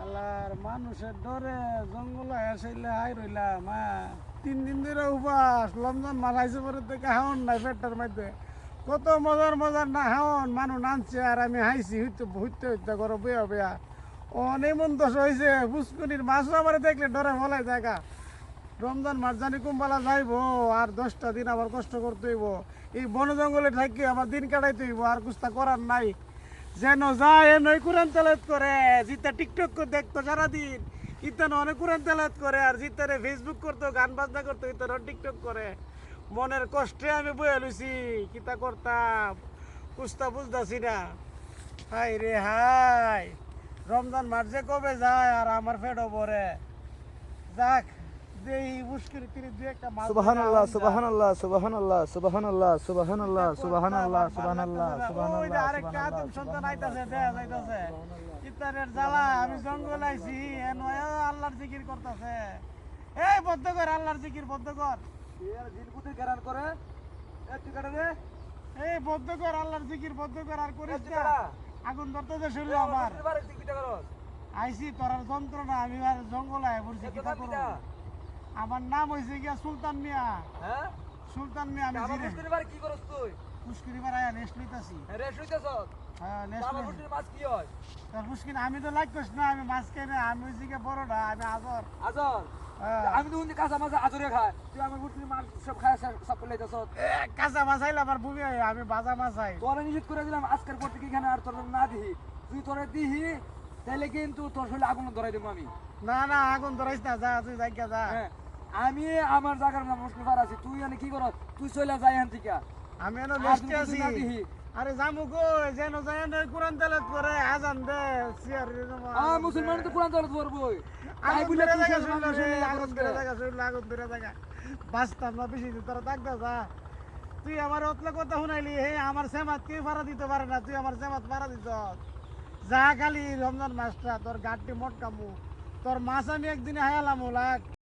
আলার মানুষের ডরে জঙ্গল আসলে হাই রইলাম। 3 দিন ধরে উপাস, রমজান মাস আইসে পরে থেকে হাওন নাই পেটটার মধ্যে। কত মজার মজার না হাওন মানুষ নাচছে আর আমি হাইছি হইতে হইতে হইতে করো বেয়া বেয়া। অনেক মন দোষ হয়েছে, পুষ্কনির মাছও আমার দেখলে ডরে ফলাই জায়গা। রমজান মাস জানি কুম্বালা যাইবো আর 10টা দিন আবার কষ্ট করতে হইব। এই বন জঙ্গলে থাকি আমার দিন কাটাইতে হইব, আর কুস্তা করার নাই। যেন যায় নই কোরআন তেলাওয়াত করে, জিতা টিকটক করে দেখতো সারাদিন, ইতানো অনেক কোরআন তেলাওয়াত করে, আর জিতারে ফেসবুক করতো, গান বাজনা করতো, ইতানো টিকটক করে। মনের কষ্টে আমি বয়ে লইছি, কিতা করতাম কুস্তা বুঝতাছি না। হাই রে হাই, রমজান মাস যে কবে যায় আর আমার পেটও ভরে। যাক দেই মুশকিল করে দুই একটা মাছ। সুবহানাল্লাহ সুবহানাল্লাহ সুবহানাল্লাহ সুবহানাল্লাহ সুবহানাল্লাহ সুবহানাল্লাহ সুবহানাল্লাহ সুবহানাল্লাহ। ওই যে আরেকটা আদম সন্তান আইতাছে, দেখা যাইতাছে ইতারের জ্বালা। আমি জঙ্গল আইছি, এনয় আল্লাহর জিকির করতেছে। এই বদ্ধ কর, আল্লাহর জিকির বদ্ধ কর। জিনকুতি কেরান করে এ টিকাটা রে, এই বদ্ধ কর, আল্লাহর জিকির বদ্ধ কর। আর করিস না, আগুন ধরতেছে শরীর আমার। আইছি তোর আর যন্ত্রণা, আমি আর জঙ্গল আয় পড়ছি। কিতা করব? আমার নাম হইছে গিয়া সুলতান মিয়া। হ্যাঁ সুলতান মিয়া। আমি আমার জিরে মুশকিলবার কি করছ তুই? মুশকিলবার আয়া রেস্ট লইতাছি। রেশ হইতাছ? হ্যাঁ রেস্ট আমার লই। মুশকিল মাছ কি হয়? তোর মুশকিল আমি তো লাগ করিস না, আমি মাছ খাই না, আমি হইছি গিয়া বড়টা, আমি আজর। আজর আমি তো উনি কাঁচা মাছ আজরে খাই, তুই আমার মুশকিল মাছ সব খায় সব লইতাছ। কাঁচা মাছ আইলে আমার বুবি হয়, আমি ভাজা মাছ আই। তোরে নিষেধ করে দিলাম আজকের পর থেকে এখানে আর তোর না দিহি। তুই তোরে দিহি তাহলে কিন্তু তোর শরীরে আগুন ধরাই দেবো আমি। না না আগুন ধরাইস না, যা তুই যাই যা। হ্যাঁ আমি আমার জায়গার নাম মুশকিল পার আছি, তুই এনে কি করস? তুই চলে যাই এখান থেকে। আমি এনে রেস্টে আছি। আরে জামু কই যেন যায় না, কোরআন তেলাওয়াত করে, আজান দে সিয়ার রে জামা। মুসলমান তো কোরআন তেলাওয়াত করবই। তাই আগুন বলে ধরে তুই জায়গা শেষ শুনলে মানুষ রে, হয়ে আগুন ধরে জায়গা শুনলে, আগুন ধরে জায়গা বাঁচতাম না বেশি দিন। তোরা থাকতে যা। তুই আমার অতলা কথা শুনাইলি, হে আমার সেমাত কেউ ভাড়া দিতে পারে না, তুই আমার সেমাত ভাড়া দিত। যা খালি রমজান মাসটা তোর গাড়টি মটকামু, তোর মাছ আমি একদিনে হায়ালামু লাগ।